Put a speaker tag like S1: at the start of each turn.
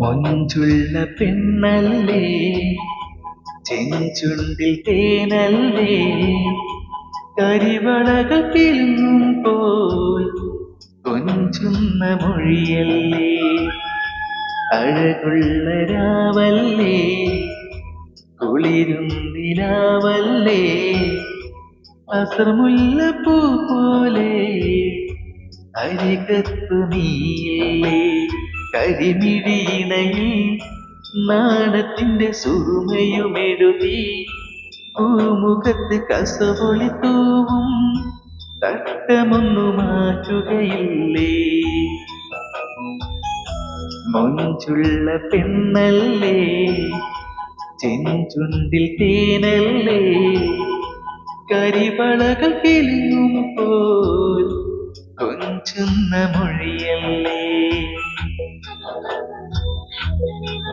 S1: മൊഞ്ചുള്ള പെണ്ണല്ലേ, ചെഞ്ചുണ്ടിൽ തേനല്ലേ, കരിവളകൾ കിലുങ്ങുമ്പോൾ കൊഞ്ചുന്ന മൊഴിയല്ലേ, അഴകുള്ള രാവല്ലേ, കുളിരും നിലാവല്ലേ, അസർമുല്ലപ്പൂ പോലെ അരികത്തു നീയല്ലേ, കരിമിഴിയിണയിൽ നാണത്തിന്റെ സുറുമയുമെഴുതി പൂമുഖത്ത് കസവൊളി തൂവും തട്ടമൊന്നു മാറ്റുകയില്ലേ. മൊഞ്ചുള്ള പെണ്ണല്ലേ, ചെഞ്ചുണ്ടിൽ തേനല്ലേ, കരിവളകൾ കിലുങ്ങുമ്പോൾ കൊഞ്ചുന്ന മൊഴിയല്ലേ.